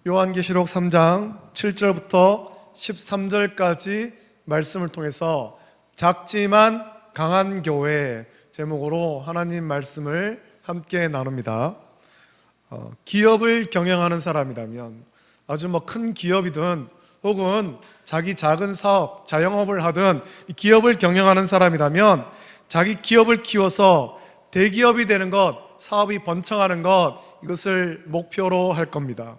요한계시록 3장 7절부터 13절까지 말씀을 통해서 작지만 강한 교회 제목으로 하나님 말씀을 함께 나눕니다. 기업을 경영하는 사람이라면 아주 큰 기업이든 혹은 자기 작은 사업, 자영업을 하든 기업을 경영하는 사람이라면 자기 기업을 키워서 대기업이 되는 것, 사업이 번창하는 것, 이것을 목표로 할 겁니다.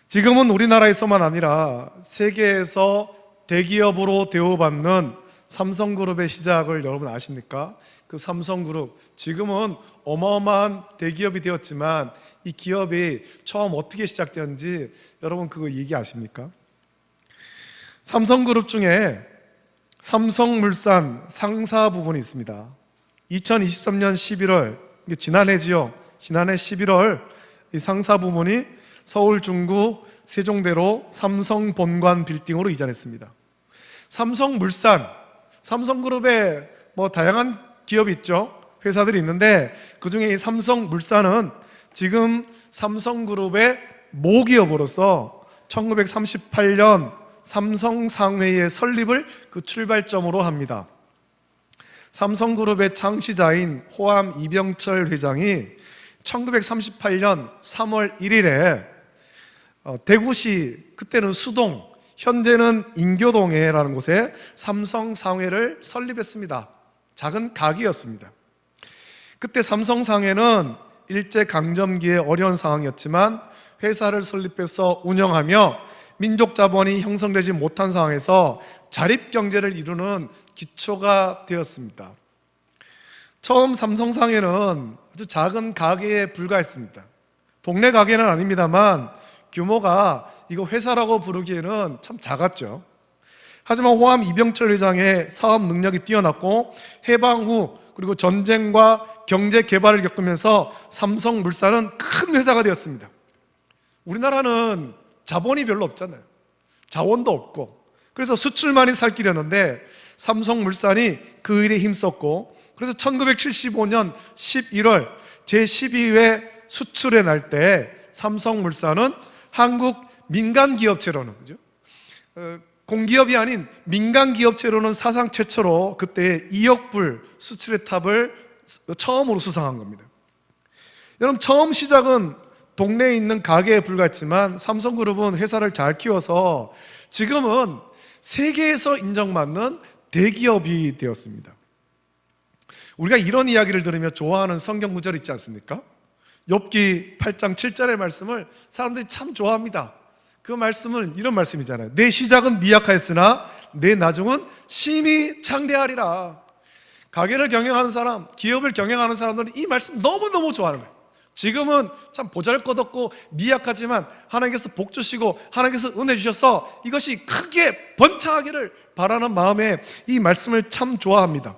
지금은 우리나라에서만 아니라 세계에서 대기업으로 대우받는 삼성그룹의 시작을 여러분 아십니까? 그 삼성그룹, 지금은 어마어마한 대기업이 되었지만 이 기업이 처음 어떻게 시작되었는지 여러분 그거 얘기 아십니까? 삼성그룹 중에 삼성물산 상사 부분이 있습니다. 2023년 11월, 이게 지난해지요. 지난해 11월 이 상사 부분이 서울 중구 세종대로 삼성 본관 빌딩으로 이전했습니다. 삼성물산, 삼성그룹에 다양한 기업이 있죠. 회사들이 있는데 그 중에 이 삼성물산은 지금 삼성그룹의 모기업으로서 1938년 삼성상회의 설립을 그 출발점으로 합니다. 삼성그룹의 창시자인 호암 이병철 회장이 1938년 3월 1일에 대구시, 그때는 수동, 현재는 인교동에라는 곳에 삼성상회를 설립했습니다. 작은 가게였습니다. 그때 삼성상회는 일제강점기에 어려운 상황이었지만 회사를 설립해서 운영하며 민족자본이 형성되지 못한 상황에서 자립경제를 이루는 기초가 되었습니다. 처음 삼성상회는 아주 작은 가게에 불과했습니다. 동네 가게는 아닙니다만 규모가 이거 회사라고 부르기에는 참 작았죠. 하지만 호암 이병철 회장의 사업 능력이 뛰어났고 해방 후 그리고 전쟁과 경제 개발을 겪으면서 삼성물산은 큰 회사가 되었습니다. 우리나라는 자본이 별로 없잖아요. 자원도 없고. 그래서 수출만이 살 길이었는데 삼성물산이 그 일에 힘썼고, 그래서 1975년 11월 제12회 수출의 날 때 삼성물산은 한국 민간기업체로는, 그죠? 공기업이 아닌 민간기업체로는 사상 최초로 그때 2억 불 수출의 탑을 처음으로 수상한 겁니다. 여러분, 처음 시작은 동네에 있는 가게에 불과했지만 삼성그룹은 회사를 잘 키워서 지금은 세계에서 인정받는 대기업이 되었습니다. 우리가 이런 이야기를 들으며 좋아하는 성경 구절 있지 않습니까? 욥기 8장 7절의 말씀을 사람들이 참 좋아합니다. 그 말씀은 이런 말씀이잖아요. 내 시작은 미약하였으나 내 나중은 심히 창대하리라. 가게를 경영하는 사람, 기업을 경영하는 사람들은 이 말씀 너무너무 좋아하는 거예요. 지금은 참 보잘것없고 미약하지만 하나님께서 복 주시고 하나님께서 은혜 주셔서 이것이 크게 번창하기를 바라는 마음에 이 말씀을 참 좋아합니다.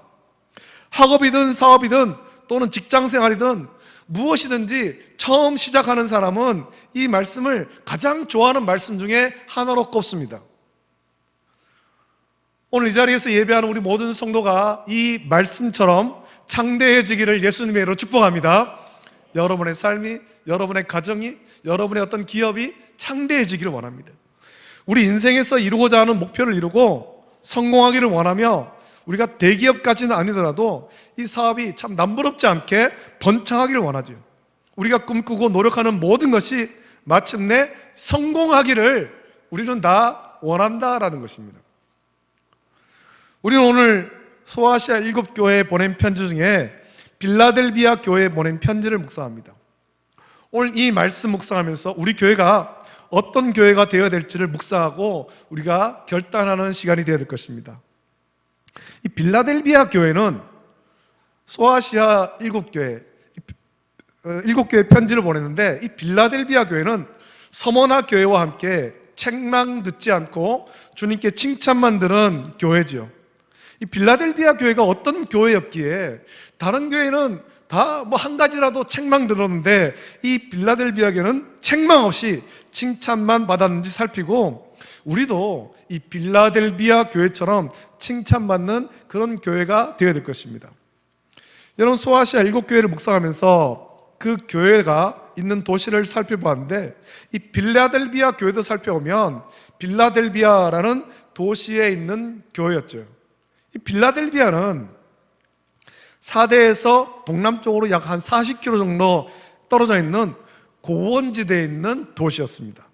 학업이든 사업이든 또는 직장생활이든 무엇이든지 처음 시작하는 사람은 이 말씀을 가장 좋아하는 말씀 중에 하나로 꼽습니다. 오늘 이 자리에서 예배하는 우리 모든 성도가 이 말씀처럼 창대해지기를 예수님의 이름으로 축복합니다. 여러분의 삶이, 여러분의 가정이, 여러분의 어떤 기업이 창대해지기를 원합니다. 우리 인생에서 이루고자 하는 목표를 이루고 성공하기를 원하며 우리가 대기업까지는 아니더라도 이 사업이 참 남부럽지 않게 번창하기를 원하죠. 우리가 꿈꾸고 노력하는 모든 것이 마침내 성공하기를 우리는 다 원한다라는 것입니다. 우리는 오늘 소아시아 7교회에 보낸 편지 중에 빌라델비아 교회에 보낸 편지를 묵상합니다. 오늘 이 말씀 묵상하면서 우리 교회가 어떤 교회가 되어야 될지를 묵상하고 우리가 결단하는 시간이 되어야 될 것입니다. 이 빌라델비아 교회는 소아시아 7교회, 7교회 편지를 보냈는데 이 빌라델비아 교회는 서머나 교회와 함께 책망 듣지 않고 주님께 칭찬만 들은 교회지요. 이 빌라델비아 교회가 어떤 교회였기에 다른 교회는 다 한 가지라도 책망 들었는데 이 빌라델비아 교회는 책망 없이 칭찬만 받았는지 살피고 우리도 이 빌라델비아 교회처럼 칭찬받는 그런 교회가 되어야 될 것입니다. 여러분, 소아시아 7교회를 묵상하면서 그 교회가 있는 도시를 살펴보았는데 이 빌라델비아 교회도 살펴보면 빌라델비아라는 도시에 있는 교회였죠. 이 빌라델비아는 사대에서 동남쪽으로 약 한 40km 정도 떨어져 있는 고원지대에 있는 도시였습니다.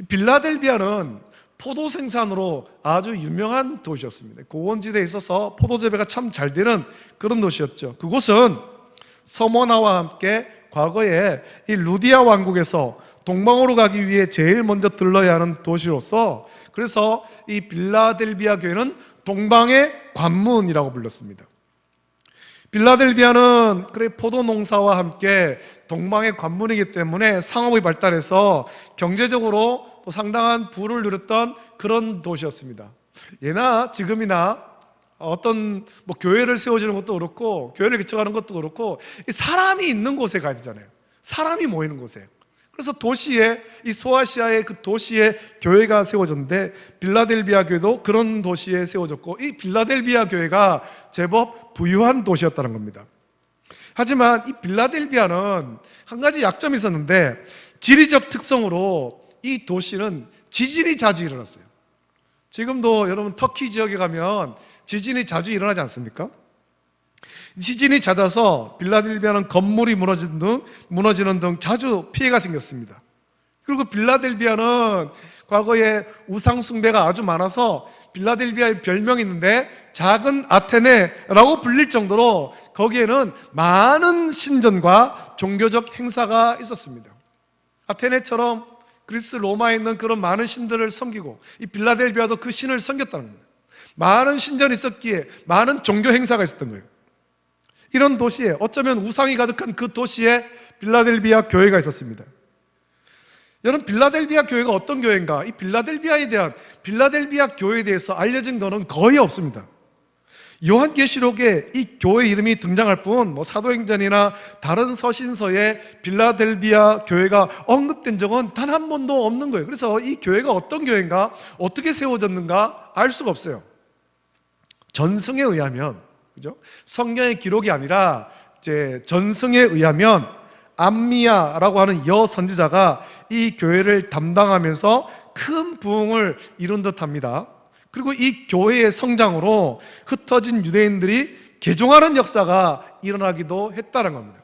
빌라델비아는 포도 생산으로 아주 유명한 도시였습니다. 고원지대에 있어서 포도 재배가 참 잘 되는 그런 도시였죠. 그곳은 서머나와 함께 과거에 이 루디아 왕국에서 동방으로 가기 위해 제일 먼저 들러야 하는 도시로서, 그래서 이 빌라델비아 교회는 동방의 관문이라고 불렀습니다. 빌라델비아는 포도 농사와 함께 동방의 관문이기 때문에 상업이 발달해서 경제적으로 또 상당한 부를 누렸던 그런 도시였습니다. 예나 지금이나 어떤 교회를 세워주는 것도 그렇고 교회를 개척하는 것도 그렇고 사람이 있는 곳에 가야 되잖아요. 사람이 모이는 곳에. 그래서 도시에, 이 소아시아의 그 도시에 교회가 세워졌는데 빌라델비아 교회도 그런 도시에 세워졌고, 이 빌라델비아 교회가 제법 부유한 도시였다는 겁니다. 하지만 이 빌라델비아는 한 가지 약점이 있었는데, 지리적 특성으로 이 도시는 지진이 자주 일어났어요. 지금도 여러분 터키 지역에 가면 지진이 자주 일어나지 않습니까? 지진이 잦아서 빌라델비아는 건물이 무너지는 등 자주 피해가 생겼습니다. 그리고 빌라델비아는 과거에 우상 숭배가 아주 많아서 빌라델비아의 별명이 있는데 작은 아테네라고 불릴 정도로 거기에는 많은 신전과 종교적 행사가 있었습니다. 아테네처럼 그리스 로마에 있는 그런 많은 신들을 섬기고 이 빌라델비아도 그 신을 섬겼다는 겁니다. 많은 신전이 있었기에 많은 종교 행사가 있었던 거예요. 이런 도시에, 어쩌면 우상이 가득한 그 도시에 빌라델비아 교회가 있었습니다. 여러분, 빌라델비아 교회가 어떤 교회인가? 이 빌라델비아 교회에 대해서 알려진 것은 거의 없습니다. 요한계시록에 이 교회 이름이 등장할 뿐 사도행전이나 다른 서신서에 빌라델비아 교회가 언급된 적은 단 한 번도 없는 거예요. 그래서 이 교회가 어떤 교회인가, 어떻게 세워졌는가 알 수가 없어요. 전승에 의하면, 그죠? 성경의 기록이 아니라 이제 전승에 의하면 암미야라고 하는 여 선지자가 이 교회를 담당하면서 큰 부흥을 이룬 듯합니다. 그리고 이 교회의 성장으로 흩어진 유대인들이 개종하는 역사가 일어나기도 했다는 겁니다.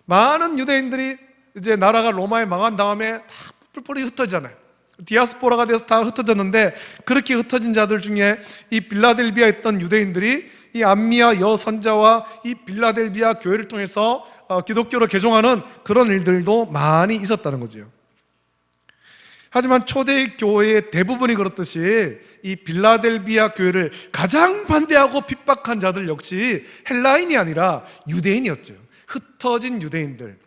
많은 유대인들이 이제 나라가 로마에 망한 다음에 다 뿔뿔이 흩어지잖아요. 디아스포라가 돼서 다 흩어졌는데, 그렇게 흩어진 자들 중에 이 빌라델비아에 있던 유대인들이 이 암미야 여선자와 이 빌라델비아 교회를 통해서 기독교로 개종하는 그런 일들도 많이 있었다는 거죠. 하지만 초대 교회의 대부분이 그렇듯이 이 빌라델비아 교회를 가장 반대하고 핍박한 자들 역시 헬라인이 아니라 유대인이었죠. 흩어진 유대인들.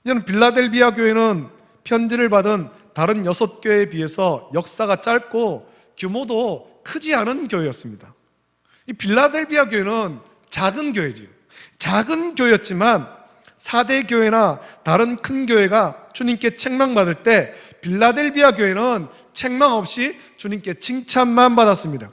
이제는 빌라델비아 교회는 편지를 받은 다른 6교회에 비해서 역사가 짧고 규모도 크지 않은 교회였습니다. 이 빌라델비아 교회는 작은 교회죠. 작은 교회였지만 4대 교회나 다른 큰 교회가 주님께 책망받을 때 빌라델비아 교회는 책망 없이 주님께 칭찬만 받았습니다.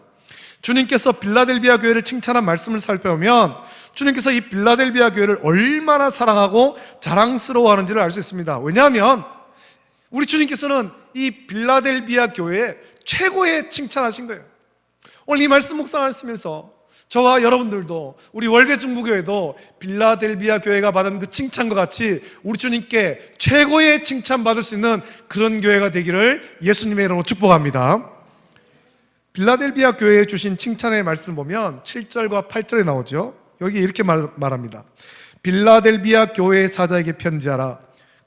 주님께서 빌라델비아 교회를 칭찬한 말씀을 살펴보면 주님께서 이 빌라델비아 교회를 얼마나 사랑하고 자랑스러워하는지를 알 수 있습니다. 왜냐하면 우리 주님께서는 이 빌라델비아 교회에 최고의 칭찬하신 거예요. 오늘 이 말씀 묵상하시면서 저와 여러분들도, 우리 월배중부교회도 빌라델비아 교회가 받은 그 칭찬과 같이 우리 주님께 최고의 칭찬받을 수 있는 그런 교회가 되기를 예수님의 이름으로 축복합니다. 빌라델비아 교회에 주신 칭찬의 말씀 보면 7절과 8절에 나오죠. 여기 이렇게 말합니다. 빌라델비아 교회의 사자에게 편지하라.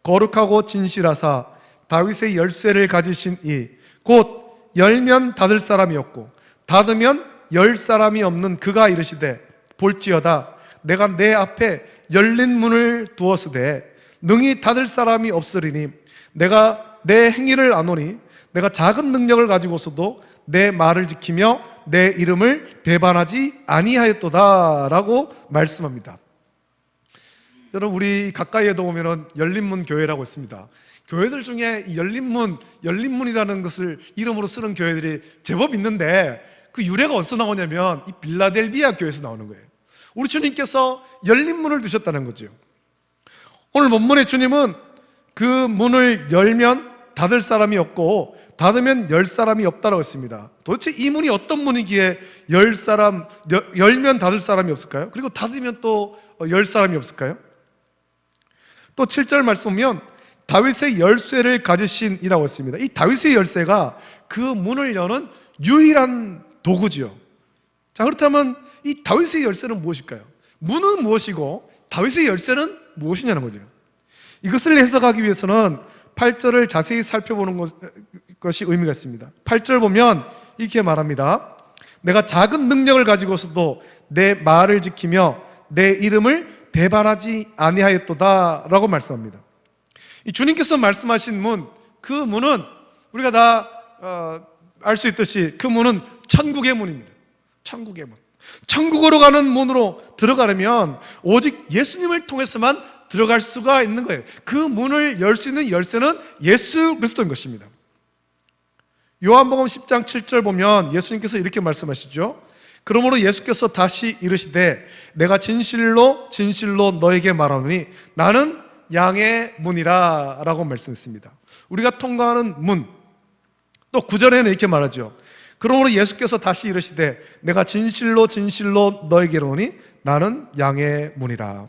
거룩하고 진실하사 다윗의 열쇠를 가지신 이, 곧 열면 닫을 사람이 없고 닫으면 열 사람이 없는 그가 이르시되, 볼지어다 내가 내 앞에 열린 문을 두었으되 능히 닫을 사람이 없으리니 내가 내 행위를 아노니 내가 작은 능력을 가지고서도 내 말을 지키며 내 이름을 배반하지 아니하였도다 라고 말씀합니다. 여러분, 우리 가까이에도 보면 열린문 교회라고 있습니다. 교회들 중에 이 열린문이라는 것을 이름으로 쓰는 교회들이 제법 있는데 그 유래가 어디서 나오냐면 이 빌라델비아 교회에서 나오는 거예요. 우리 주님께서 열린 문을 두셨다는 거죠. 오늘 본문의 주님은 그 문을 열면 닫을 사람이 없고 닫으면 열 사람이 없다라고 했습니다. 도대체 이 문이 어떤 문이기에 열면 닫을 사람이 없을까요? 그리고 닫으면 또 열 사람이 없을까요? 또 7절 말씀 보면 다윗의 열쇠를 가지신이라고 했습니다. 이 다윗의 열쇠가 그 문을 여는 유일한 도구지요. 자, 그렇다면 이 다윗의 열쇠는 무엇일까요? 문은 무엇이고 다윗의 열쇠는 무엇이냐는 거죠. 이것을 해석하기 위해서는 8절을 자세히 살펴보는 것이 의미가 있습니다. 8절 보면 이렇게 말합니다. 내가 작은 능력을 가지고서도 내 말을 지키며 내 이름을 배반하지 아니하였도다 라고 말씀합니다. 이 주님께서 말씀하신 문, 그 문은 우리가 다 알 수 있듯이 그 문은 천국의 문입니다. 천국의 문. 천국으로 가는 문으로 들어가려면 오직 예수님을 통해서만 들어갈 수가 있는 거예요. 그 문을 열 수 있는 열쇠는 예수 그리스도인 것입니다. 요한복음 10장 7절 보면 예수님께서 이렇게 말씀하시죠. 그러므로 예수께서 다시 이르시되 내가 진실로 진실로 너에게 말하노니 나는 양의 문이라 라고 말씀했습니다. 우리가 통과하는 문, 또 9절에는 이렇게 말하죠. 그러므로 예수께서 다시 이르시되 내가 진실로 진실로 너에게 이르노니 나는 양의 문이라.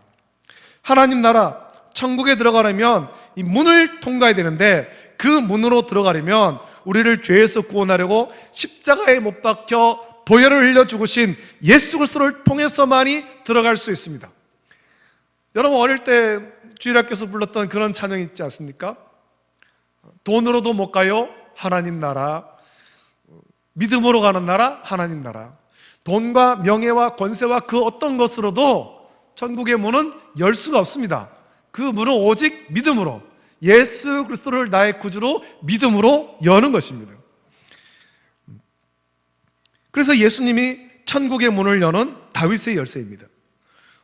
하나님 나라 천국에 들어가려면 이 문을 통과해야 되는데 그 문으로 들어가려면 우리를 죄에서 구원하려고 십자가에 못 박혀 보혈을 흘려 죽으신 예수 그리스도를 통해서만이 들어갈 수 있습니다. 여러분 어릴 때 주일학교에서 불렀던 그런 찬양 있지 않습니까? 돈으로도 못 가요 하나님 나라, 믿음으로 가는 나라 하나님 나라. 돈과 명예와 권세와 그 어떤 것으로도 천국의 문은 열 수가 없습니다. 그 문은 오직 믿음으로, 예수 그리스도를 나의 구주로 믿음으로 여는 것입니다. 그래서 예수님이 천국의 문을 여는 다윗의 열쇠입니다.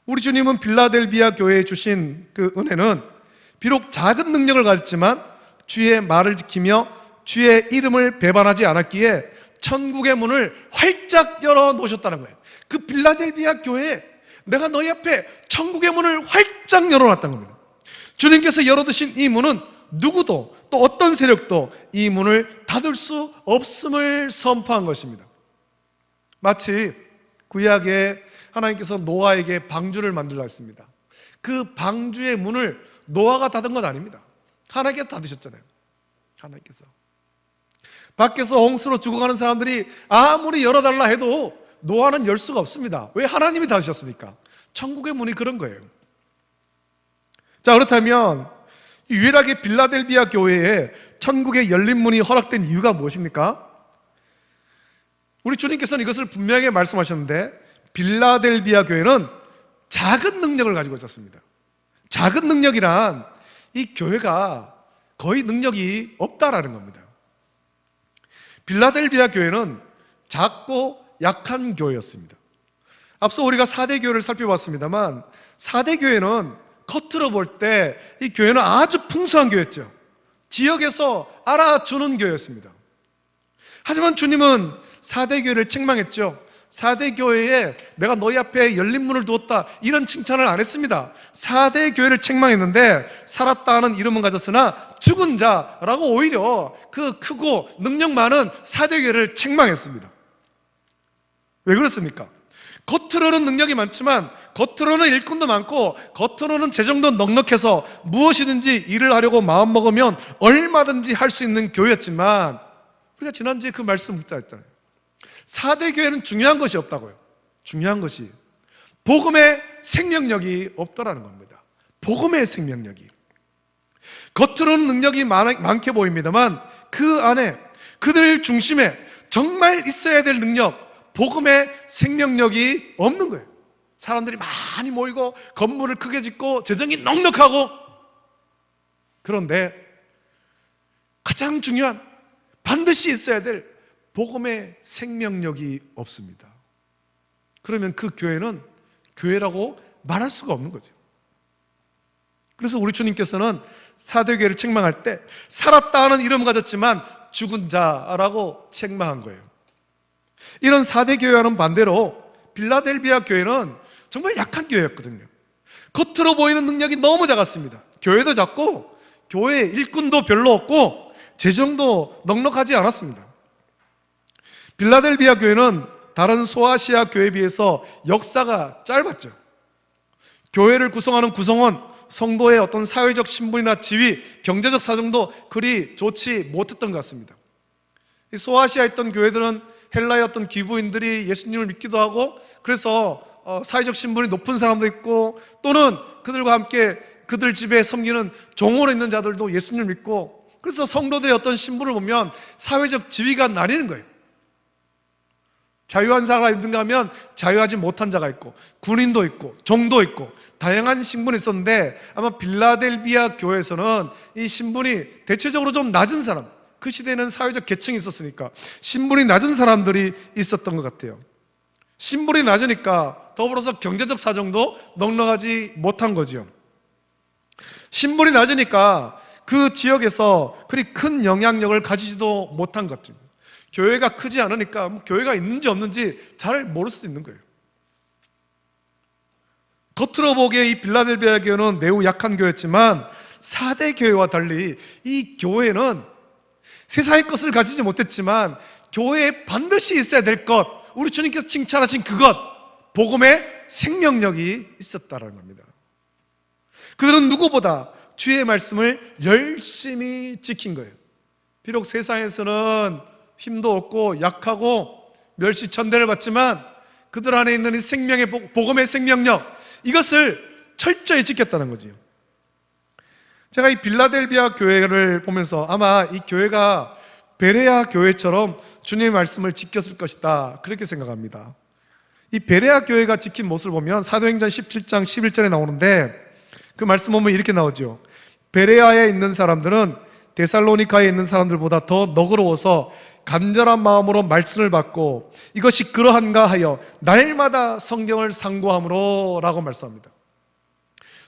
우리 주님은 빌라델비아 교회에 주신 그 은혜는 비록 작은 능력을 가졌지만 주의 말을 지키며 주의 이름을 배반하지 않았기에 천국의 문을 활짝 열어 놓으셨다는 거예요. 그 빌라델비아 교회에 내가 너희 앞에 천국의 문을 활짝 열어놨다는 겁니다. 주님께서 열어두신 이 문은 누구도 또 어떤 세력도 이 문을 닫을 수 없음을 선포한 것입니다. 마치 구약에 하나님께서 노아에게 방주를 만들라 했습니다. 그 방주의 문을 노아가 닫은 건 아닙니다. 하나님께서 닫으셨잖아요. 하나님께서 밖에서 홍수로 죽어가는 사람들이 아무리 열어달라 해도 노아는 열 수가 없습니다. 왜? 하나님이 닫으셨으니까. 천국의 문이 그런 거예요. 자, 그렇다면 유일하게 빌라델비아 교회에 천국의 열린 문이 허락된 이유가 무엇입니까? 우리 주님께서는 이것을 분명히 말씀하셨는데 빌라델비아 교회는 작은 능력을 가지고 있었습니다. 작은 능력이란 이 교회가 거의 능력이 없다라는 겁니다. 빌라델비아 교회는 작고 약한 교회였습니다. 앞서 우리가 4대 교회를 살펴봤습니다만 4대 교회는 겉으로 볼 때 이 교회는 아주 풍성한 교회였죠. 지역에서 알아주는 교회였습니다. 하지만 주님은 4대 교회를 책망했죠. 4대 교회에 내가 너희 앞에 열린 문을 두었다 이런 칭찬을 안 했습니다. 4대 교회를 책망했는데 살았다 하는 이름은 가졌으나 죽은 자라고 오히려 그 크고 능력 많은 4대 교회를 책망했습니다. 왜 그렇습니까? 겉으로는 능력이 많지만 겉으로는 일꾼도 많고 겉으로는 재정도 넉넉해서 무엇이든지 일을 하려고 마음먹으면 얼마든지 할 수 있는 교회였지만 우리가 지난주에 그 말씀 묵상했잖아요. 4대 교회는 중요한 것이 없다고요. 중요한 것이 복음의 생명력이 없더라는 겁니다. 복음의 생명력이. 겉으로는 능력이 많게 보입니다만 그 안에 그들 중심에 정말 있어야 될 능력, 복음의 생명력이 없는 거예요. 사람들이 많이 모이고 건물을 크게 짓고 재정이 넉넉하고, 그런데 가장 중요한 반드시 있어야 될 복음의 생명력이 없습니다. 그러면 그 교회는 교회라고 말할 수가 없는 거죠. 그래서 우리 주님께서는 4대 교회를 책망할 때 살았다 하는 이름 가졌지만 죽은 자라고 책망한 거예요. 이런 4대 교회와는 반대로 빌라델비아 교회는 정말 약한 교회였거든요. 겉으로 보이는 능력이 너무 작았습니다. 교회도 작고 교회 일꾼도 별로 없고 재정도 넉넉하지 않았습니다. 빌라델비아 교회는 다른 소아시아 교회에 비해서 역사가 짧았죠. 교회를 구성하는 구성원, 성도의 어떤 사회적 신분이나 지위, 경제적 사정도 그리 좋지 못했던 것 같습니다. 이 소아시아에 있던 교회들은 헬라의 어떤 기부인들이 예수님을 믿기도 하고, 그래서 사회적 신분이 높은 사람도 있고, 또는 그들과 함께 그들 집에 섬기는 종으로 있는 자들도 예수님을 믿고, 그래서 성도들의 어떤 신분을 보면 사회적 지위가 나뉘는 거예요. 자유한 자가 있는가 하면 자유하지 못한 자가 있고, 군인도 있고 종도 있고 다양한 신분이 있었는데, 아마 빌라델비아 교회에서는 이 신분이 대체적으로 좀 낮은 사람, 그 시대에는 사회적 계층이 있었으니까 신분이 낮은 사람들이 있었던 것 같아요. 신분이 낮으니까 더불어서 경제적 사정도 넉넉하지 못한 거죠. 신분이 낮으니까 그 지역에서 그리 큰 영향력을 가지지도 못한 것 같아요. 교회가 크지 않으니까 교회가 있는지 없는지 잘 모를 수도 있는 거예요. 겉으로 보기에 이 빌라델비아 교회는 매우 약한 교회였지만 4대 교회와 달리 이 교회는 세상의 것을 가지지 못했지만 교회에 반드시 있어야 될 것, 우리 주님께서 칭찬하신 그것, 복음의 생명력이 있었다는 겁니다. 그들은 누구보다 주의 말씀을 열심히 지킨 거예요. 비록 세상에서는 힘도 없고 약하고 멸시천대를 받지만 그들 안에 있는 이 생명의 복음의 생명력, 이것을 철저히 지켰다는 거죠. 제가 이 빌라델비아 교회를 보면서 아마 이 교회가 베레아 교회처럼 주님의 말씀을 지켰을 것이다, 그렇게 생각합니다. 이 베레아 교회가 지킨 모습을 보면 사도행전 17장 11절에 나오는데, 그 말씀 보면 이렇게 나오죠. 베레아에 있는 사람들은 데살로니카에 있는 사람들보다 더 너그러워서 간절한 마음으로 말씀을 받고 이것이 그러한가 하여 날마다 성경을 상고함으로 라고 말씀합니다.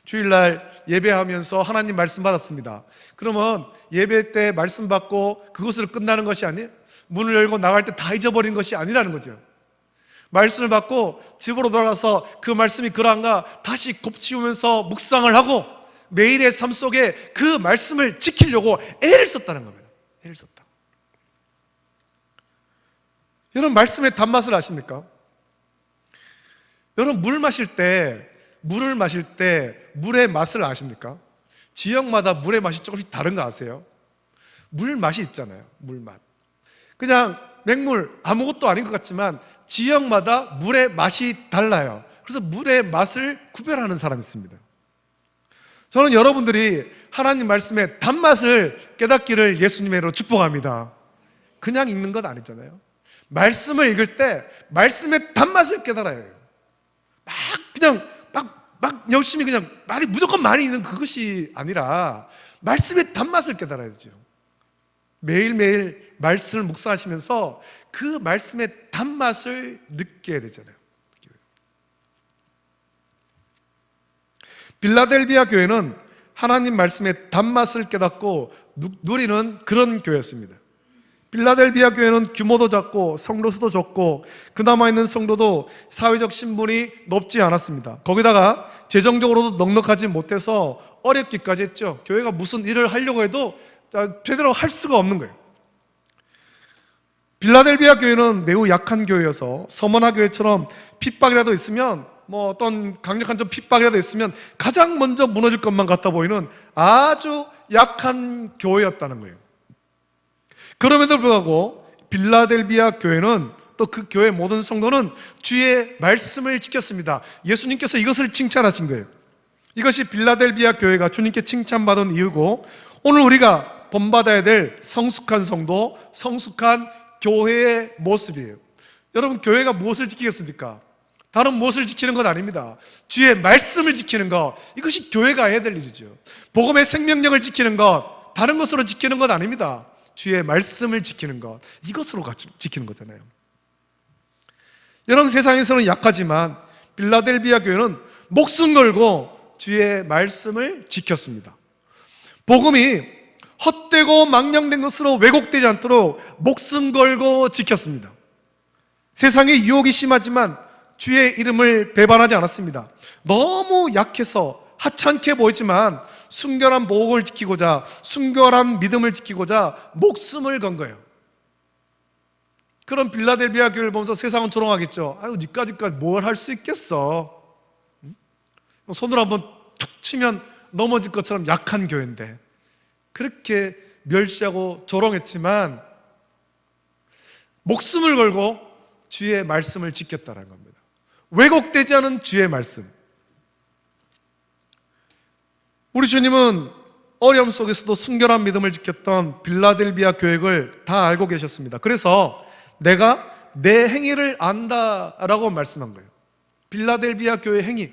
주일날 예배하면서 하나님 말씀 받았습니다. 그러면 예배 때 말씀 받고 그것으로 끝나는 것이 아니에요. 문을 열고 나갈 때 다 잊어버린 것이 아니라는 거죠. 말씀을 받고 집으로 돌아가서 그 말씀이 그러한가 다시 곱치우면서 묵상을 하고 매일의 삶 속에 그 말씀을 지키려고 애를 썼다는 겁니다. 애를 썼다. 여러분, 말씀의 단맛을 아십니까? 여러분, 물을 마실 때 물의 맛을 아십니까? 지역마다 물의 맛이 조금씩 다른 거 아세요? 물 맛이 있잖아요. 물 맛. 그냥 맹물 아무것도 아닌 것 같지만 지역마다 물의 맛이 달라요. 그래서 물의 맛을 구별하는 사람이 있습니다. 저는 여러분들이 하나님 말씀의 단맛을 깨닫기를 예수님의 이름으로 축복합니다. 그냥 읽는 것 아니잖아요. 말씀을 읽을 때 말씀의 단맛을 깨달아야 해요. 막 열심히 그냥 말이 무조건 많이 있는 그것이 아니라 말씀의 단맛을 깨달아야 되죠. 매일매일 말씀을 묵상하시면서 그 말씀의 단맛을 느껴야 되잖아요. 빌라델비아 교회는 하나님 말씀의 단맛을 깨닫고 누리는 그런 교회였습니다. 빌라델비아 교회는 규모도 작고 성도 수도 적고 그나마 있는 성도도 사회적 신분이 높지 않았습니다. 거기다가 재정적으로도 넉넉하지 못해서 어렵기까지 했죠. 교회가 무슨 일을 하려고 해도 제대로 할 수가 없는 거예요. 빌라델비아 교회는 매우 약한 교회여서 서머나 교회처럼 핍박이라도 있으면 어떤 강력한 좀 핍박이라도 있으면 가장 먼저 무너질 것만 같아 보이는 아주 약한 교회였다는 거예요. 그럼에도 불구하고 빌라델비아 교회는 또 그 교회 모든 성도는 주의 말씀을 지켰습니다. 예수님께서 이것을 칭찬하신 거예요. 이것이 빌라델비아 교회가 주님께 칭찬받은 이유고, 오늘 우리가 본받아야 될 성숙한 성도, 성숙한 교회의 모습이에요. 여러분, 교회가 무엇을 지키겠습니까? 다른 무엇을 지키는 것 아닙니다. 주의 말씀을 지키는 것, 이것이 교회가 해야 될 일이죠. 복음의 생명력을 지키는 것, 다른 것으로 지키는 것 아닙니다. 주의 말씀을 지키는 것, 이것으로 같이 지키는 거잖아요. 여러분, 세상에서는 약하지만 빌라델비아 교회는 목숨 걸고 주의 말씀을 지켰습니다. 복음이 헛되고 망령된 것으로 왜곡되지 않도록 목숨 걸고 지켰습니다. 세상에 유혹이 심하지만 주의 이름을 배반하지 않았습니다. 너무 약해서 하찮게 보이지만 순결한 보복을 지키고자, 순결한 믿음을 지키고자 목숨을 건 거예요. 그런 빌라델비아 교회를 보면서 세상은 조롱하겠죠. 아유, 니까지까지 뭘 할 수 있겠어. 손으로 한번 툭 치면 넘어질 것처럼 약한 교회인데, 그렇게 멸시하고 조롱했지만 목숨을 걸고 주의 말씀을 지켰다는 겁니다. 왜곡되지 않은 주의 말씀. 우리 주님은 어려움 속에서도 순결한 믿음을 지켰던 빌라델비아 교회를 다 알고 계셨습니다. 그래서 내가 내 행위를 안다라고 말씀한 거예요. 빌라델비아 교회 행위,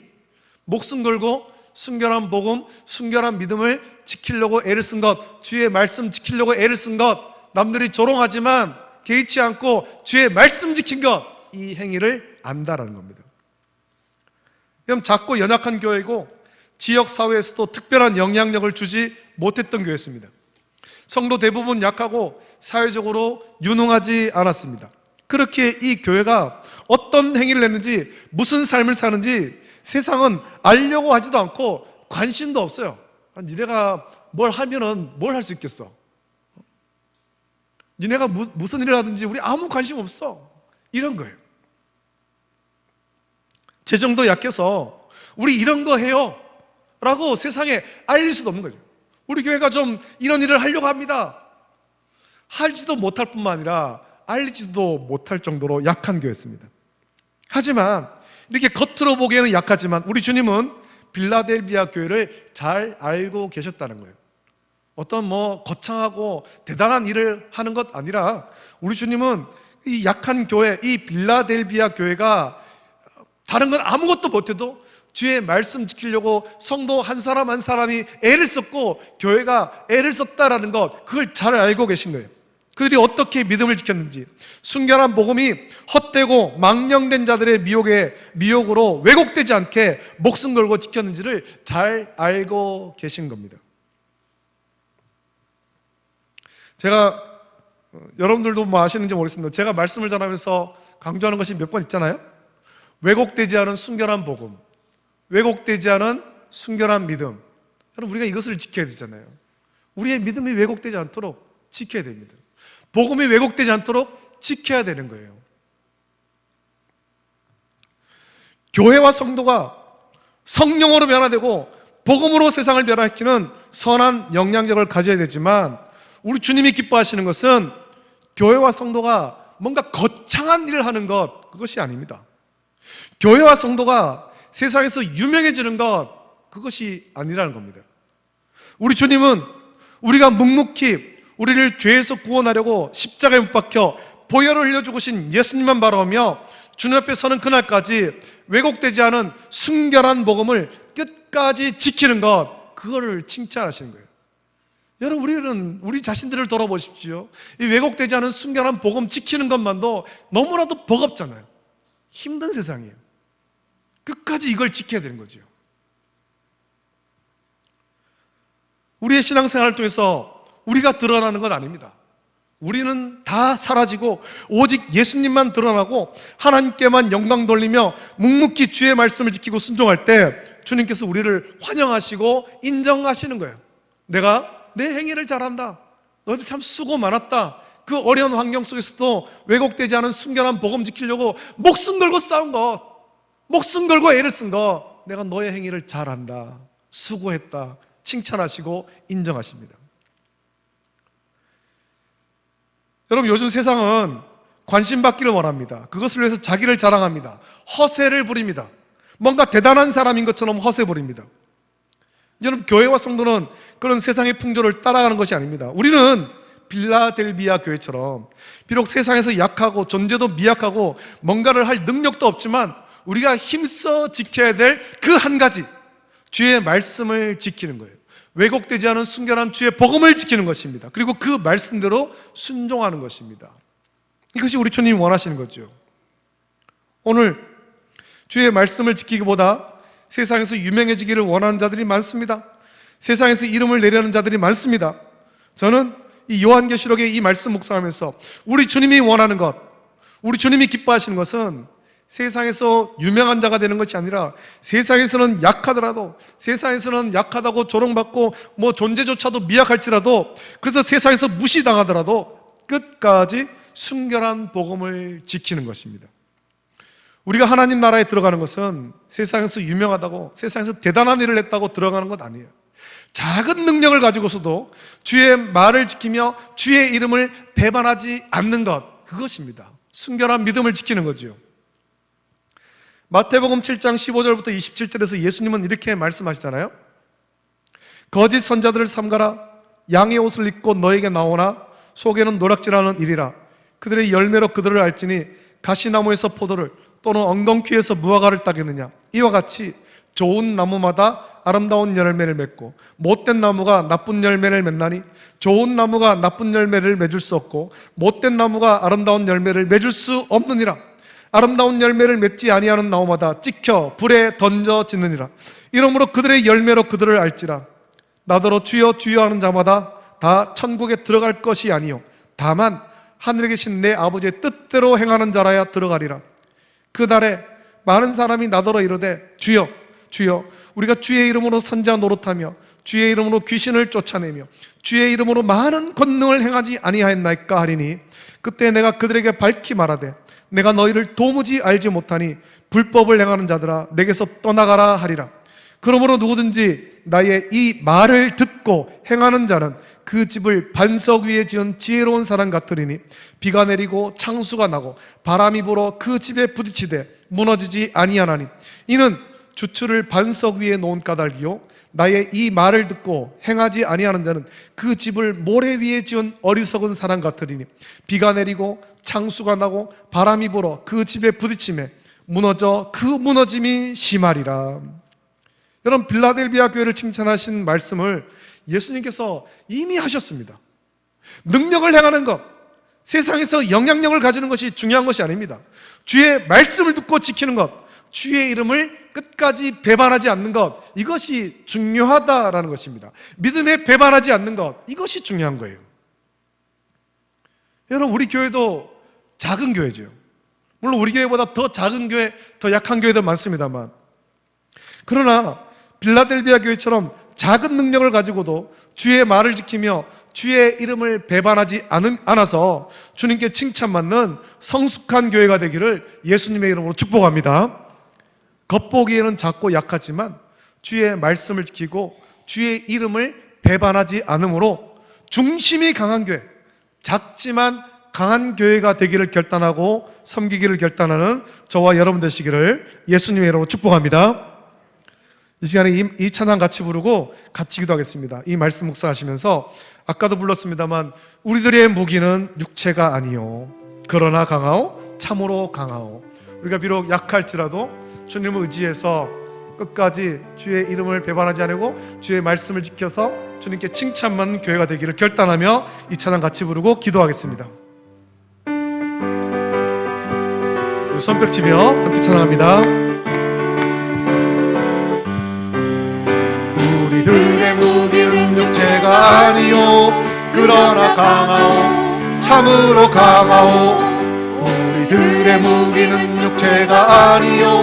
목숨 걸고 순결한 복음, 순결한 믿음을 지키려고 애를 쓴 것, 주의 말씀 지키려고 애를 쓴 것, 남들이 조롱하지만 개의치 않고 주의 말씀 지킨 것, 이 행위를 안다라는 겁니다. 그럼 작고 연약한 교회이고 지역사회에서도 특별한 영향력을 주지 못했던 교회였습니다. 성도 대부분 약하고 사회적으로 유능하지 않았습니다. 그렇게 이 교회가 어떤 행위를 했는지, 무슨 삶을 사는지 세상은 알려고 하지도 않고 관심도 없어요. 니네가 뭘 하면은 뭘 할 수 있겠어? 니네가 무슨 일을 하든지 우리 아무 관심 없어. 이런 거예요. 재정도 약해서 우리 이런 거 해요 라고 세상에 알릴 수도 없는 거죠. 우리 교회가 좀 이런 일을 하려고 합니다. 할지도 못할 뿐만 아니라 알리지도 못할 정도로 약한 교회였습니다. 하지만 이렇게 겉으로 보기에는 약하지만 우리 주님은 빌라델비아 교회를 잘 알고 계셨다는 거예요. 어떤 거창하고 대단한 일을 하는 것 아니라 우리 주님은 이 약한 교회, 이 빌라델비아 교회가 다른 건 아무것도 못해도 주의 말씀 지키려고 성도 한 사람 한 사람이 애를 썼고 교회가 애를 썼다라는 것, 그걸 잘 알고 계신 거예요. 그들이 어떻게 믿음을 지켰는지, 순결한 복음이 헛되고 망령된 자들의 미혹으로 왜곡되지 않게 목숨 걸고 지켰는지를 잘 알고 계신 겁니다. 제가 여러분들도 아시는지 모르겠습니다. 제가 말씀을 전하면서 강조하는 것이 몇 번 있잖아요. 왜곡되지 않은 순결한 복음, 왜곡되지 않은 순결한 믿음. 여러분, 우리가 이것을 지켜야 되잖아요. 우리의 믿음이 왜곡되지 않도록 지켜야 됩니다. 복음이 왜곡되지 않도록 지켜야 되는 거예요. 교회와 성도가 성령으로 변화되고 복음으로 세상을 변화시키는 선한 영향력을 가져야 되지만, 우리 주님이 기뻐하시는 것은 교회와 성도가 뭔가 거창한 일을 하는 것, 그것이 아닙니다. 교회와 성도가 세상에서 유명해지는 것, 그것이 아니라는 겁니다. 우리 주님은 우리가 묵묵히 우리를 죄에서 구원하려고 십자가에 못 박혀 보혈을 흘려 죽으신 예수님만 바라보며 주님 앞에 서는 그날까지 왜곡되지 않은 순결한 복음을 끝까지 지키는 것, 그거를 칭찬하시는 거예요. 여러분, 우리 자신들을 돌아보십시오. 이 왜곡되지 않은 순결한 복음 지키는 것만도 너무나도 버겁잖아요. 힘든 세상이에요. 끝까지 이걸 지켜야 되는 거죠. 우리의 신앙생활을 통해서 우리가 드러나는 건 아닙니다. 우리는 다 사라지고 오직 예수님만 드러나고 하나님께만 영광 돌리며 묵묵히 주의 말씀을 지키고 순종할 때 주님께서 우리를 환영하시고 인정하시는 거예요. 내가 내 행위를 잘한다. 너희들 참 수고 많았다. 그 어려운 환경 속에서도 왜곡되지 않은 순결한 복음 지키려고 목숨 걸고 싸운 것, 목숨 걸고 애를 쓴 것, 내가 너의 행위를 잘한다, 수고했다, 칭찬하시고 인정하십니다. 여러분, 요즘 세상은 관심받기를 원합니다. 그것을 위해서 자기를 자랑합니다. 허세를 부립니다. 뭔가 대단한 사람인 것처럼 허세 부립니다. 여러분, 교회와 성도는 그런 세상의 풍조를 따라가는 것이 아닙니다. 우리는 빌라델비아 교회처럼 비록 세상에서 약하고 존재도 미약하고 뭔가를 할 능력도 없지만 우리가 힘써 지켜야 될 그 한 가지, 주의 말씀을 지키는 거예요. 왜곡되지 않은 순결한 주의 복음을 지키는 것입니다. 그리고 그 말씀대로 순종하는 것입니다. 이것이 우리 주님이 원하시는 거죠. 오늘 주의 말씀을 지키기보다 세상에서 유명해지기를 원하는 자들이 많습니다. 세상에서 이름을 내려는 자들이 많습니다. 저는 이 요한계시록의 이 말씀 묵상하면서 우리 주님이 원하는 것, 우리 주님이 기뻐하시는 것은 세상에서 유명한 자가 되는 것이 아니라 세상에서는 약하더라도, 세상에서는 약하다고 조롱받고 존재조차도 미약할지라도, 그래서 세상에서 무시당하더라도 끝까지 순결한 복음을 지키는 것입니다. 우리가 하나님 나라에 들어가는 것은 세상에서 유명하다고, 세상에서 대단한 일을 했다고 들어가는 것 아니에요. 작은 능력을 가지고서도 주의 말을 지키며 주의 이름을 배반하지 않는 것, 그것입니다. 순결한 믿음을 지키는 거죠. 마태복음 7장 15절부터 27절에서 예수님은 이렇게 말씀하시잖아요. 거짓 선자들을 삼가라. 양의 옷을 입고 너에게 나오나 속에는 노략질하는 일이라. 그들의 열매로 그들을 알지니 가시나무에서 포도를 또는 엉겅퀴에서 무화과를 따겠느냐. 이와 같이 좋은 나무마다 아름다운 열매를 맺고 못된 나무가 나쁜 열매를 맺나니 좋은 나무가 나쁜 열매를 맺을 수 없고 못된 나무가 아름다운 열매를 맺을 수 없느니라. 아름다운 열매를 맺지 아니하는 나무마다 찍혀 불에 던져지느니라. 이러므로 그들의 열매로 그들을 알지라. 나더러 주여 주여 하는 자마다 다 천국에 들어갈 것이 아니요 다만 하늘에 계신 내 아버지의 뜻대로 행하는 자라야 들어가리라. 그날에 많은 사람이 나더러 이르되 주여 주여 우리가 주의 이름으로 선지자 노릇하며 주의 이름으로 귀신을 쫓아내며 주의 이름으로 많은 권능을 행하지 아니하였나이까 하리니 그때 내가 그들에게 밝히 말하되 내가 너희를 도무지 알지 못하니 불법을 행하는 자들아 내게서 떠나가라 하리라. 그러므로 누구든지 나의 이 말을 듣고 행하는 자는 그 집을 반석 위에 지은 지혜로운 사람 같으리니 비가 내리고 창수가 나고 바람이 불어 그 집에 부딪히되 무너지지 아니하나니 이는 주추를 반석 위에 놓은 까닭이요 나의 이 말을 듣고 행하지 아니하는 자는 그 집을 모래 위에 지은 어리석은 사람 같으리니 비가 내리고 창수가 나고 바람이 불어 그 집에 부딪히매 무너져 그 무너짐이 심하리라. 여러분, 빌라델비아 교회를 칭찬하신 말씀을 예수님께서 이미 하셨습니다. 능력을 행하는 것, 세상에서 영향력을 가지는 것이 중요한 것이 아닙니다. 주의 말씀을 듣고 지키는 것, 주의 이름을 끝까지 배반하지 않는 것, 이것이 중요하다라는 것입니다. 믿음에 배반하지 않는 것, 이것이 중요한 거예요. 여러분, 우리 교회도 작은 교회죠. 물론 우리 교회보다 더 작은 교회, 더 약한 교회도 많습니다만, 그러나 빌라델비아 교회처럼 작은 능력을 가지고도 주의 말을 지키며 주의 이름을 배반하지 않아서 주님께 칭찬받는 성숙한 교회가 되기를 예수님의 이름으로 축복합니다. 겉보기에는 작고 약하지만 주의 말씀을 지키고 주의 이름을 배반하지 않으므로 중심이 강한 교회, 작지만 강한 교회가 되기를 결단하고 섬기기를 결단하는 저와 여러분 되시기를 예수님의 이름으로 축복합니다. 이 시간에 이 찬양 같이 부르고 같이 기도하겠습니다. 이 말씀 묵상하시면서 아까도 불렀습니다만 우리들의 무기는 육체가 아니요 그러나 강하오 참으로 강하오. 우리가 비록 약할지라도 주님을 의지해서 끝까지 주의 이름을 배반하지 않고 주의 말씀을 지켜서 주님께 칭찬받는 교회가 되기를 결단하며 이 찬양 같이 부르고 기도하겠습니다. 우리 손뼉 치며 함께 찬양합니다. 우리들의 무기는 육체가 아니요 그러나 강하오 참으로 강하오. 우리들의 무기는 육체가 아니요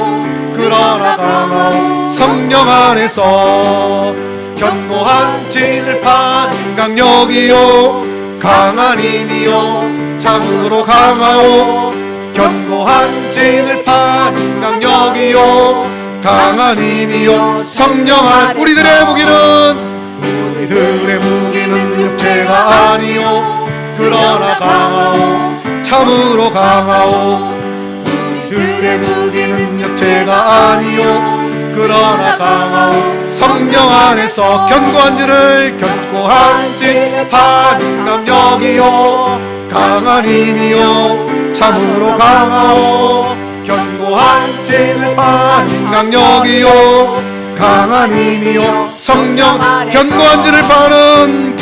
그러나 강하오 성령 안에서 견고한 진을파는 강력이요 강한 힘이요 참으로 강하오. 견고한 진을파는 강력이요 강한 힘이요 성령 안. 우리들의 무기는 육체가 아니요 그러나 강하오 참으로 강하오. 우리들의 무기는 육체가 아니요 그러나 강하오 성령 안에서 견고한 진을 파는 강력이요 강한 힘이요 참으로 강하오. 견고한 진을 파는 강력이요 강한 힘이요 성령. 견고한 진을 파는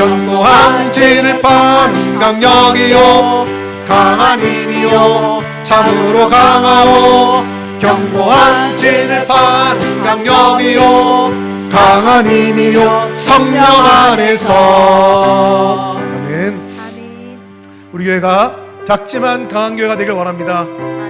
강력이요 강한 힘이요 참으로 강하오. 견고한 진을 파는 강력이요 강한 힘이요 성령 안에서. 아멘. 우리 교회가 작지만 강한 교회가 되길 원합니다.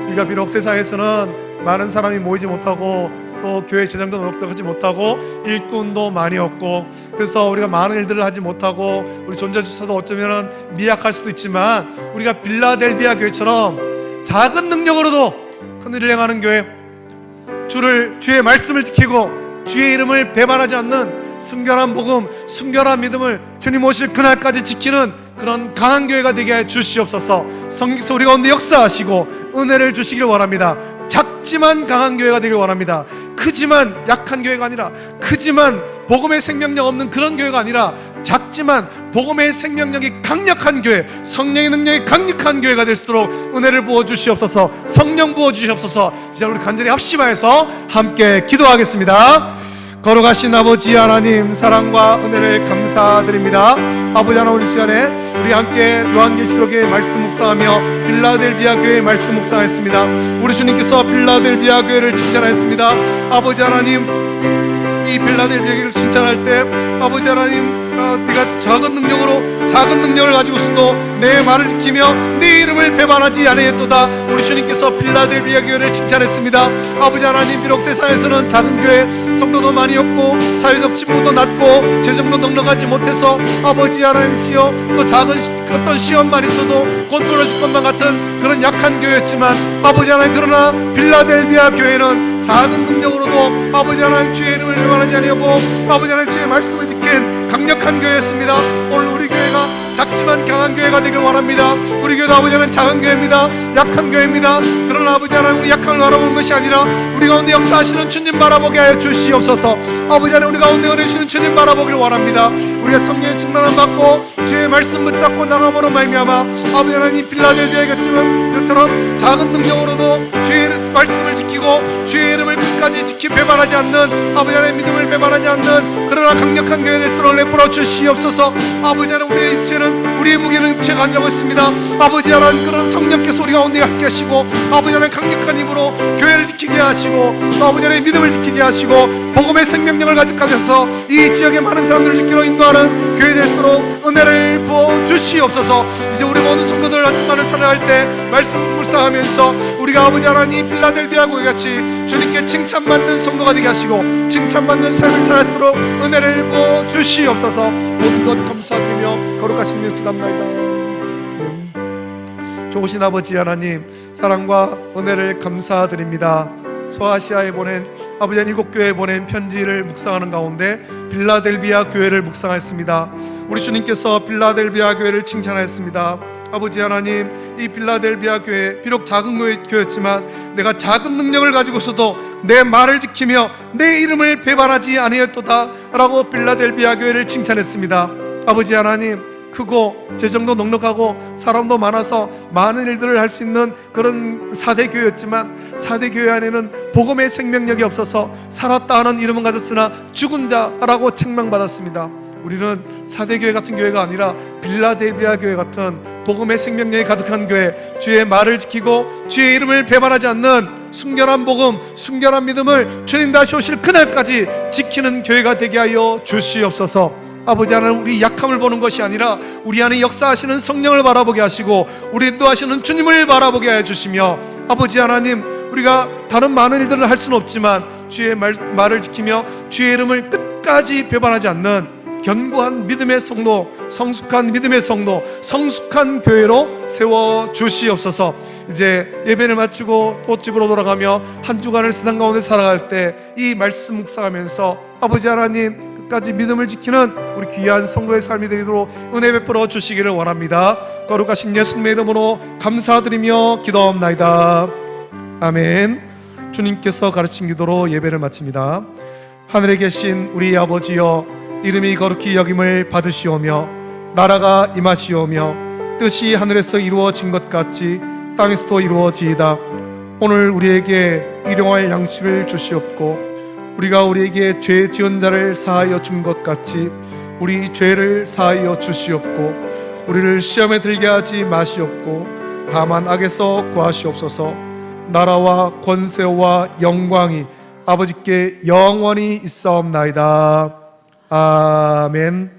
우리가 비록 세상에서는 많은 사람이 모이지 못하고 또 교회 재정도 넉넉하지 못하고 일꾼도 많이 없고 그래서 우리가 많은 일들을 하지 못하고 우리 존재조차도 어쩌면 미약할 수도 있지만 우리가 빌라델비아 교회처럼 작은 능력으로도 큰 일을 행하는 교회, 주의 말씀을 지키고 주의 이름을 배반하지 않는 순결한 복음, 순결한 믿음을 주님 오실 그날까지 지키는 그런 강한 교회가 되게 해 주시옵소서. 성령께서 우리 가운데 역사하시고 은혜를 주시길 원합니다. 작지만 강한 교회가 되길 원합니다. 크지만 약한 교회가 아니라, 크지만 복음의 생명력 없는 그런 교회가 아니라, 작지만 복음의 생명력이 강력한 교회, 성령의 능력이 강력한 교회가 될 수 있도록 은혜를 부어주시옵소서. 성령 부어주시옵소서. 이제 우리 간절히 합심하여서 함께 기도하겠습니다. 거룩하신 아버지 하나님, 사랑과 은혜를 감사드립니다. 아버지 하나님, 우리 시간에 우리 함께 요한계시록의 말씀 묵상하며 빌라델비아 교회의 말씀 묵상했습니다. 우리 주님께서 빌라델비아 교회를 칭찬하였습니다. 아버지 하나님, 이 빌라델비아 교회를 칭찬할 때 아버지 하나님, 네가 작은 능력을 가지고서도 내 말을 지키며 네 이름을 배반하지 아니했도다. 우리 주님께서 빌라델비아 교회를 칭찬했습니다. 아버지 하나님, 비록 세상에서는 작은 교회, 성도도 많이 없고 사회적 친분도 낮고 재정도 넉넉하지 못해서 아버지 하나님이시여 또 작은 어떤 시험만 있어도 곧 무너질 것만 같은 그런 약한 교회였지만 아버지 하나님, 그러나 빌라델비아 교회는 작은 능력으로도 아버지 하나님 주의 이름을 배반하지 아니하고 아버지 하나님 주의 말씀을 지킨 강력한 교회였습니다. 오늘 우리 교회가 작지만 강한 교회가 되길 원합니다. 우리 교회도 아버지 하나님 작은 교회입니다. 약한 교회입니다. 그러나 아버지 하나님, 우리 약함을 바라보는 것이 아니라 우리 가운데 역사하시는 주님 바라보게 하여 주시옵소서. 아버지 하나님, 우리 가운데 은혜 주시는 주님 바라보길 원합니다. 우리가 성령의 충만함 받고 주의 말씀 붙잡고 나감으로 말미암아 아버지 하나님, 빌라델비아에 것처럼 작은 능력으로도 주의 말씀을 지키고 주의 이름을 끝까지 지키 배반하지 않는 아버지 하나님, 믿음을 배반하지 않는 그러나 강력한 교회 될 수 있도록 내버려 주시옵소서. 아버지 하나님, 우리의 입죄는, 우리의 무게는 제가 가지고 있습니다. 아버지 하나님, 그런 성령께서 우리 가운데 함께 하시고 아버지 하나님, 강력한 힘으로 교회를 지키게 하시고 또 아버지 하나님, 믿음을 지키게 하시고 복음의 생명력을 가져가셔서 이 지역의 많은 사람들을 지키러 인도하는 교회 될 수 있도록 은혜를 부어 주시옵소서. 이제 우리 모든 성도들 하나님만을 살아갈 때 말씀 묵상하면서 우리가 아버지 하나님, 빌라델비아 교회 같이 주님께 칭찬받는 성도가 되게 하시고 칭찬받는 삶을 살아가도록 은혜를 부어 주시옵소서. 모든 것 감사드리며 거룩하신 이름 기도합나이다. 좋으신 아버지 하나님, 사랑과 은혜를 감사드립니다. 소아시아에 보낸 아버지 하나님, 7교회에 보낸 편지를 묵상하는 가운데 빌라델비아 교회를 묵상하였습니다. 우리 주님께서 빌라델비아 교회를 칭찬하였습니다. 아버지 하나님, 이 빌라델비아 교회 비록 작은 교회였지만 내가 작은 능력을 가지고서도 내 말을 지키며 내 이름을 배반하지 아니했도다 라고 빌라델비아 교회를 칭찬했습니다. 아버지 하나님, 크고 재정도 넉넉하고 사람도 많아서 많은 일들을 할 수 있는 그런 4대 교회였지만 4대 교회 안에는 복음의 생명력이 없어서 살았다 하는 이름은 가졌으나 죽은 자라고 책망받았습니다. 우리는 4대 교회 같은 교회가 아니라 빌라델비아 교회 같은 복음의 생명력이 가득한 교회, 주의 말을 지키고 주의 이름을 배반하지 않는 순결한 복음, 순결한 믿음을 주님 다시 오실 그날까지 지키는 교회가 되게 하여 주시옵소서. 아버지 하나님, 우리 약함을 보는 것이 아니라 우리 안에 역사하시는 성령을 바라보게 하시고 우리 인도하시는 주님을 바라보게 해 주시며 아버지 하나님, 우리가 다른 많은 일들을 할 수는 없지만 주의 말을 지키며 주의 이름을 끝까지 배반하지 않는 견고한 믿음의 성도, 성숙한 믿음의 성도, 성숙한 교회로 세워 주시옵소서. 이제 예배를 마치고 또 집으로 돌아가며 한 주간을 세상 가운데 살아갈 때 이 말씀 묵상하면서 아버지 하나님, 끝까지 믿음을 지키는 우리 귀한 성도의 삶이 되도록 은혜 베풀어 주시기를 원합니다. 거룩하신 예수님의 이름으로 감사드리며 기도합나이다. 아멘. 주님께서 가르친 기도로 예배를 마칩니다. 하늘에 계신 우리 아버지여, 이름이 거룩히 여김을 받으시오며 나라가 임하시오며 뜻이 하늘에서 이루어진 것 같이 땅에서도 이루어지이다. 오늘 우리에게 일용할 양식을 주시옵고 우리가 우리에게 죄 지은 자를 사하여 준 것 같이 우리 죄를 사하여 주시옵고 우리를 시험에 들게 하지 마시옵고 다만 악에서 구하시옵소서. 나라와 권세와 영광이 아버지께 영원히 있사옵나이다. 아멘.